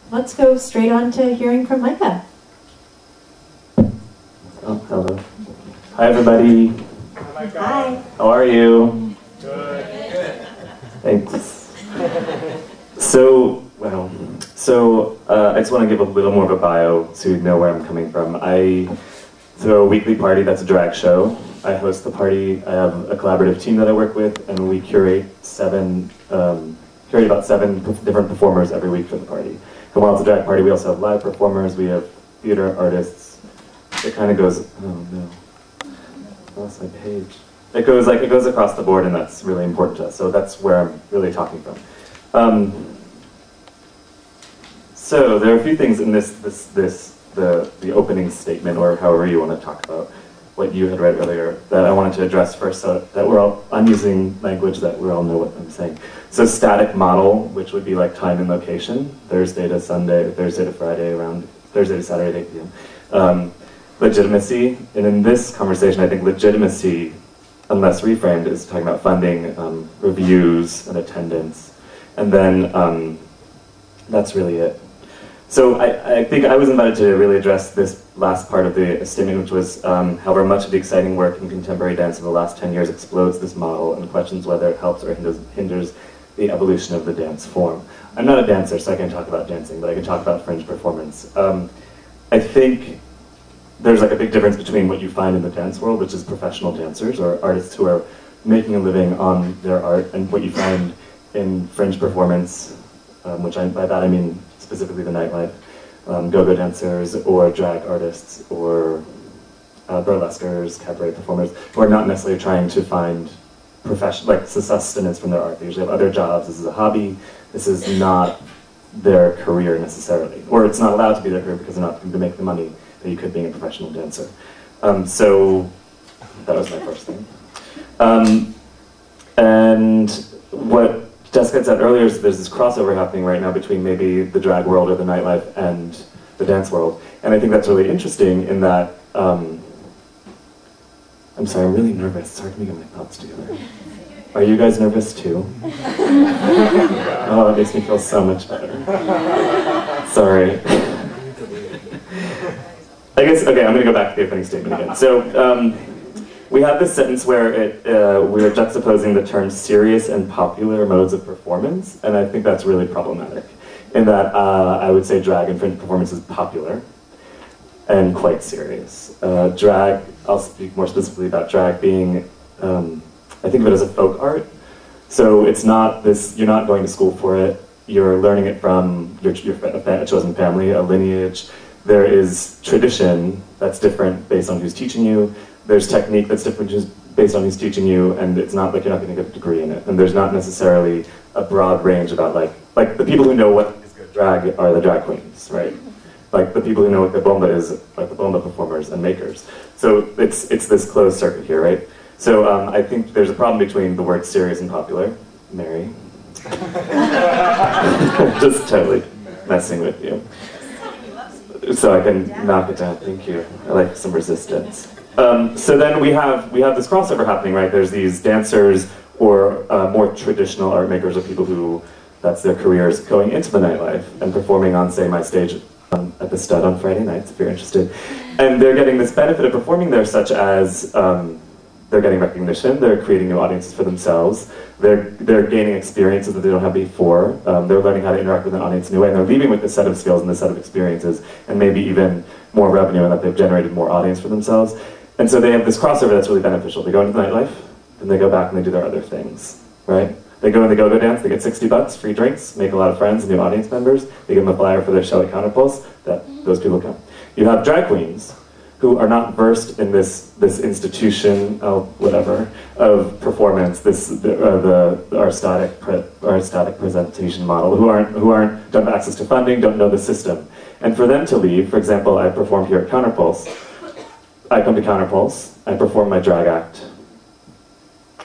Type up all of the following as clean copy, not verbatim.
Let's go straight on to hearing from Mica. Oh, hello. Hi, everybody. Hi. How are you? Good. Thanks. I just want to give a little more of a bio so you know where I'm coming from. I throw a weekly party that's a drag show. I host the party. I have a collaborative team that I work with, and we curate about seven different performers every week for the party. And while it's a drag party, we also have live performers. We have theater artists. It kind of goes. Oh no, I lost my page. It goes across the board, and that's really important to us. So that's where I'm really talking from. So there are a few things in the opening statement, or however you want to talk about what you had read earlier, that I wanted to address first, so that I'm using language that we all know what I'm saying. So static model, which would be like time and location, Thursday to Sunday, Thursday to Friday, around Thursday to Saturday at 8 p.m. Legitimacy, and in this conversation, I think legitimacy, unless reframed, is talking about funding, reviews, and attendance, and then that's really it. So I think I was invited to really address this last part of the statement, which was however much of the exciting work in contemporary dance of the last 10 years explodes this model and questions whether it helps or hinders the evolution of the dance form. I'm not a dancer, so I can't talk about dancing, but I can talk about fringe performance. I think there's like a big difference between what you find in the dance world, which is professional dancers or artists who are making a living on their art, and what you find in fringe performance, by that I mean specifically the nightlife, go-go dancers or drag artists or burlesquers, cabaret performers, who are not necessarily trying to find sustenance from their art. They usually have other jobs. This is a hobby. This is not their career necessarily, or it's not allowed to be their career because they're not going to make the money that you could being a professional dancer. So that was my first thing. And what Jessica said earlier is there's this crossover happening right now between maybe the drag world or the nightlife and the dance world. And I think that's really interesting in that, I'm sorry, I'm really nervous. It's hard for me to get my thoughts together. Are you guys nervous too? Oh, it makes me feel so much better. Sorry. I guess, okay, I'm gonna go back to the opening statement again. So, we have this sentence where we're juxtaposing the terms serious and popular modes of performance, and I think that's really problematic. In that I would say drag and fringe performance is popular and quite serious. Drag, I'll speak more specifically about drag being, I think of it as a folk art. So it's not this, you're not going to school for it, you're learning it from your chosen family, a lineage. There is tradition that's different based on who's teaching you. There's technique that's different just based on who's teaching you, and it's not like you're not going to get a degree in it. And there's not necessarily a broad range about like the people who know what is good drag are the drag queens, right? Like the people who know what the bomba is, like the bomba performers and makers. So it's this closed circuit here, right? So I think there's a problem between the words serious and popular. Mary. Just totally messing with you. So I can knock it down, thank you. I like some resistance. So then we have this crossover happening, right? There's these dancers or more traditional art makers or people who, that's their careers, going into the nightlife and performing on, say, my stage at the Stud on Friday nights, if you're interested. And they're getting this benefit of performing there, such as they're getting recognition, they're creating new audiences for themselves, they're gaining experiences that they don't have before, they're learning how to interact with an audience in a new way, and they're leaving with this set of skills and this set of experiences, and maybe even more revenue, and that they've generated more audience for themselves. And so they have this crossover that's really beneficial. They go into the nightlife, then they go back and they do their other things, right? They go and they go-go dance, they get $60, free drinks, make a lot of friends and new audience members, they give them a flyer for their show at Counterpulse, those people come. You have drag queens who are not versed in this institution of whatever, of performance, our static presentation model, don't have access to funding, don't know the system. And for them to leave, for example, I performed here at Counterpulse, I come to Counterpulse, I perform my drag act,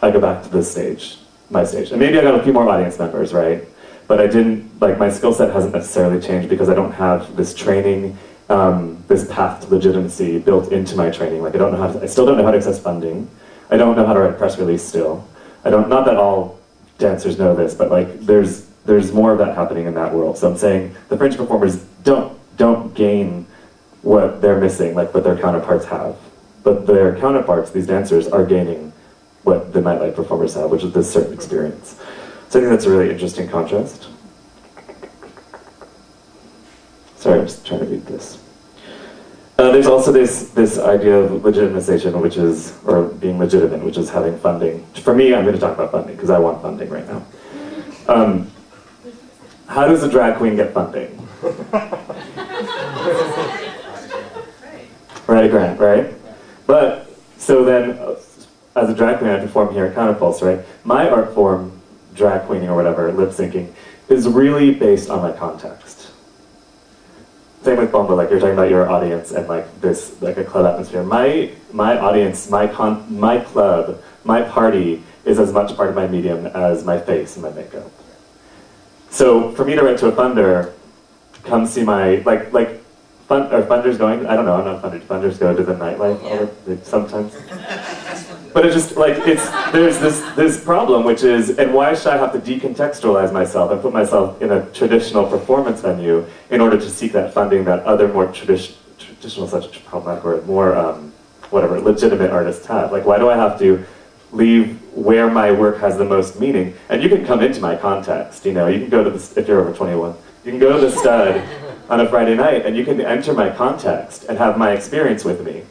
I go back to this stage, my stage. And maybe I got a few more audience members, right? But I didn't, like my skill set hasn't necessarily changed because I don't have this training, this path to legitimacy built into my training. Like I still don't know how to access funding. I don't know how to write a press release still. Not that all dancers know this, but like there's there's more of that happening in that world. So I'm saying the fringe performers don't gain what they're missing, like what their counterparts have. But their counterparts, these dancers, are gaining what the nightlife performers have, which is this certain experience. So I think that's a really interesting contrast. Sorry, I'm just trying to read this. There's also this idea of legitimization, which is, or being legitimate, which is having funding. For me, I'm going to talk about funding, because I want funding right now. How does a drag queen get funding? Write a grant, right? But, so then, as a drag queen, I perform here at Counterpulse, right? My art form, drag queening or whatever, lip syncing, is really based on my context. Same with Bomba, like you're talking about your audience and like this, like a club atmosphere. My audience, my club, my party is as much part of my medium as my face and my makeup. So for me to write to a funder, come see my, are funders going? I don't know, I'm not funded. Funders go to the nightlife sometimes. But it's just like, there's this problem, which is, and why should I have to decontextualize myself and put myself in a traditional performance venue in order to seek that funding that other more traditional, such a problematic word, more, whatever, legitimate artists have? Like, why do I have to leave where my work has the most meaning? And you can come into my context, you know, you can go to the, if you're over 21, you can go to the stud on a Friday night and you can enter my context and have my experience with me.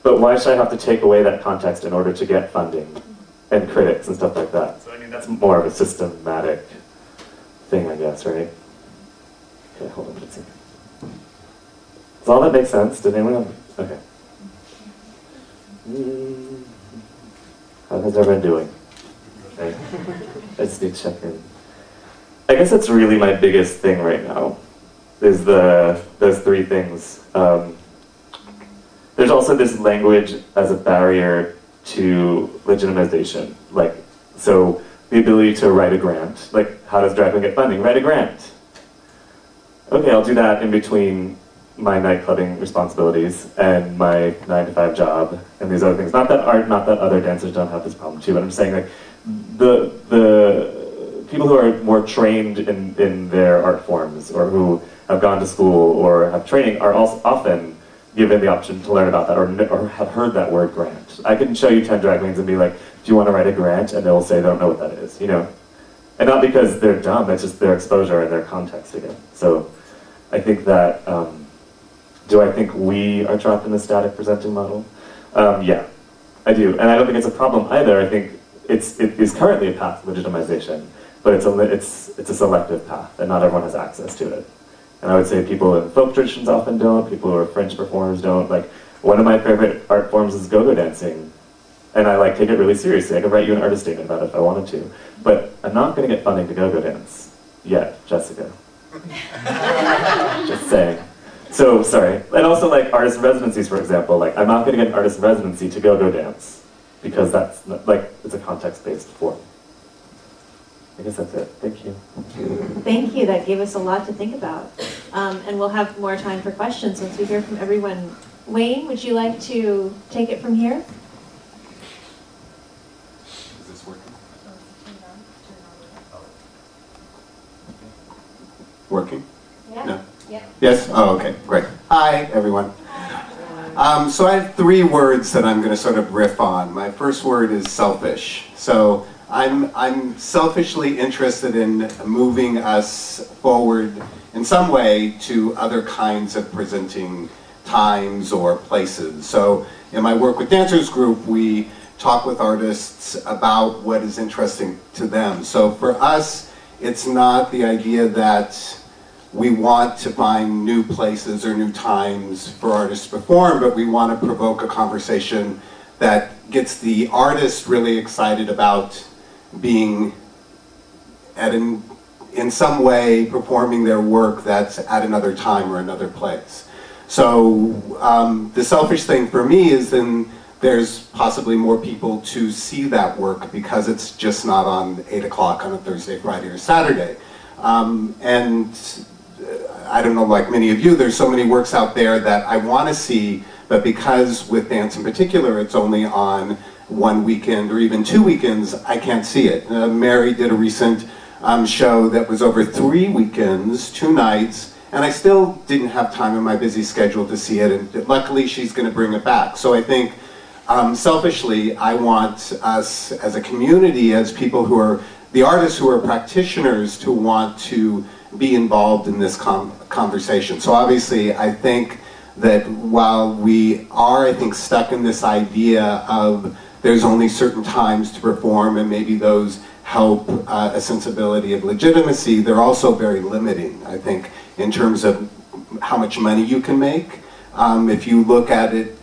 But why should I have to take away that context in order to get funding and critics and stuff like that? So I mean, that's more of a systematic thing, I guess, right? Okay, hold on a second. Does all that make sense? Did anyone have? Okay. How is everyone doing? Okay. I just need to check in. I guess that's really my biggest thing right now, is those three things. There's also this language as a barrier to legitimization. Like, so the ability to write a grant. Like, how does drag queen get funding? Write a grant. Okay, I'll do that in between my nightclubbing responsibilities and my 9-to-5 job and these other things. Not that other dancers don't have this problem too, but I'm saying like the people who are more trained in their art forms or who have gone to school or have training are also often given the option to learn about that or have heard that word grant. I can show you 10 drag queens and be like, do you want to write a grant? And they'll say they don't know what that is, you know? And not because they're dumb, it's just their exposure and their context again. So I think that, do I think we are trapped in a static presenting model? Yeah, I do. And I don't think it's a problem either. I think it is currently a path to legitimization, but it's a selective path and not everyone has access to it. And I would say people in folk traditions often don't, people who are fringe performers don't. Like, one of my favorite art forms is go-go dancing. And I take it really seriously. I could write you an artist statement about it if I wanted to. But I'm not going to get funding to go-go dance yet, Jessica. Just saying. So, sorry. And also artist in residencies, for example. I'm not going to get an artist in residency to go-go dance. Because that's, it's a context-based form. I guess that's it. Thank you. Thank you. That gave us a lot to think about. And we'll have more time for questions once we hear from everyone. Wayne, would you like to take it from here? Is this working? Working? Yeah. No? Yeah. Yes? Oh, okay. Great. Hi, everyone. So I have 3 words that I'm going to sort of riff on. My first word is selfish. So I'm selfishly interested in moving us forward in some way to other kinds of presenting times or places. So in my work with Dancers Group, we talk with artists about what is interesting to them. So for us, it's not the idea that we want to find new places or new times for artists to perform, but we want to provoke a conversation that gets the artist really excited about being in some way performing their work that's at another time or another place. So the selfish thing for me is then there's possibly more people to see that work because it's just not on 8 o'clock on a Thursday, Friday, or Saturday. And I don't know, like many of you, there's so many works out there that I want to see, but because with dance in particular, it's only on 1 weekend or even 2 weekends, I can't see it. Mary did a recent show that was over 3 weekends, 2 nights, and I still didn't have time in my busy schedule to see it, and luckily she's going to bring it back. So I think, selfishly, I want us as a community, as people who are, the artists who are practitioners, to want to be involved in this conversation. So obviously, I think that while we are, I think, stuck in this idea of there's only certain times to perform, and maybe those help a sensibility of legitimacy, they're also very limiting, I think, in terms of how much money you can make. If you look at it,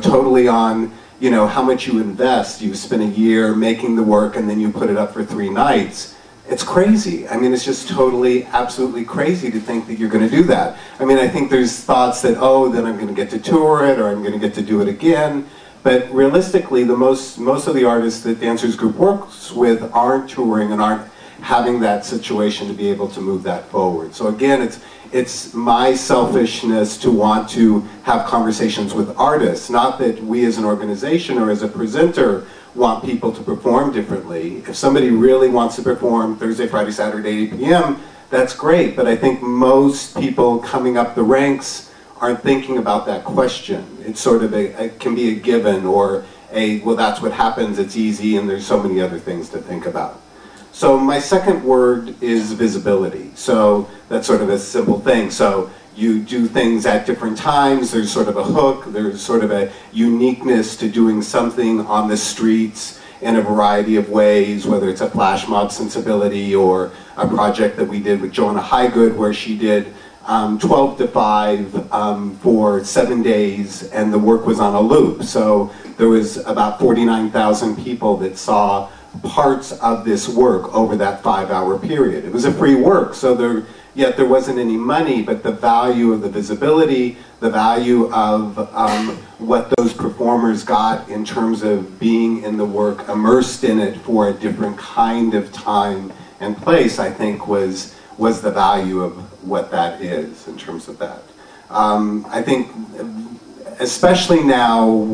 totally on, how much you invest. You spend a year making the work and then you put it up for 3 nights. It's crazy. I mean, it's just totally, absolutely crazy to think that you're going to do that. I mean, I think there's thoughts that, oh, then I'm going to get to tour it, or I'm going to get to do it again. But realistically, most of the artists that Dancers Group works with aren't touring and aren't having that situation to be able to move that forward. So again, it's my selfishness to want to have conversations with artists, not that we as an organization or as a presenter want people to perform differently. If somebody really wants to perform Thursday, Friday, Saturday, 8 p.m., that's great, but I think most people coming up the ranks aren't thinking about that question. It's sort of it can be a given, or well, that's what happens, it's easy, and there's so many other things to think about. So my second word is visibility. So that's sort of a simple thing. So you do things at different times, there's sort of a hook, there's sort of a uniqueness to doing something on the streets in a variety of ways, whether it's a flash mob sensibility or a project that we did with Joanna Highgood where she did 12 to 5 for 7 days, and the work was on a loop. So there was about 49,000 people that saw parts of this work over that 5-hour period. It was a free work, so yet there wasn't any money, but the value of the visibility, the value of what those performers got in terms of being in the work, immersed in it for a different kind of time and place, I think was the value of what that is in terms of that. I think, especially now,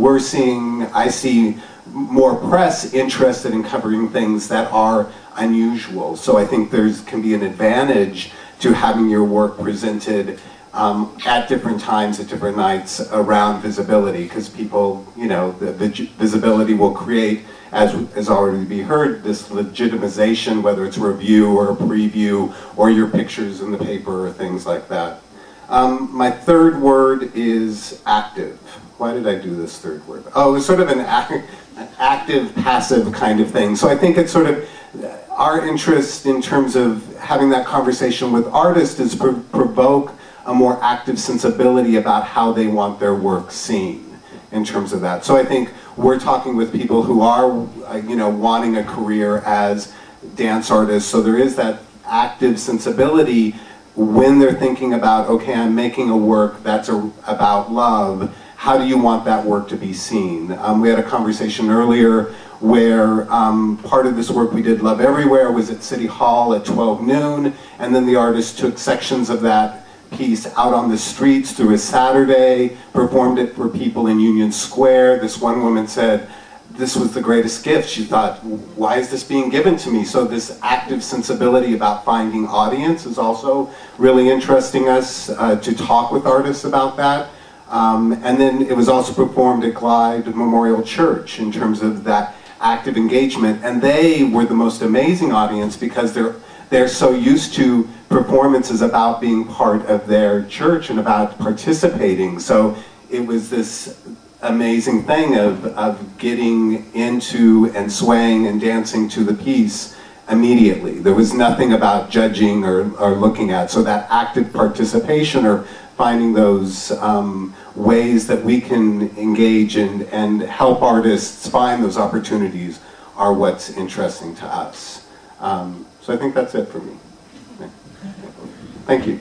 I see more press interested in covering things that are unusual. So I think can be an advantage to having your work presented at different times, at different nights, around visibility, because people, the visibility will create, as has already been heard, this legitimization, whether it's a review or a preview, or your pictures in the paper, or things like that. My third word is active. Why did I do this third word? Oh, it's sort of an active, passive kind of thing. So I think it's sort of our interest in terms of having that conversation with artists is provoke a more active sensibility about how they want their work seen in terms of that. So I think we're talking with people who are, wanting a career as dance artists. So there is that active sensibility when they're thinking about, okay, I'm making a work that's about love. How do you want that work to be seen? We had a conversation earlier where part of this work we did, Love Everywhere, was at City Hall at 12 noon, and then the artist took sections of that piece out on the streets through a Saturday, performed it for people in Union Square. This one woman said, this was the greatest gift. She thought, why is this being given to me? So this active sensibility about finding audience is also really interesting us to talk with artists about that. And then it was also performed at Glide Memorial Church in terms of that active engagement. And they were the most amazing audience because they're so used to performances about being part of their church and about participating. So it was this amazing thing of getting into and swaying and dancing to the piece immediately. There was nothing about judging or looking at. So that active participation or finding those ways that we can engage and help artists find those opportunities are what's interesting to us. So I think that's it for me. Thank you.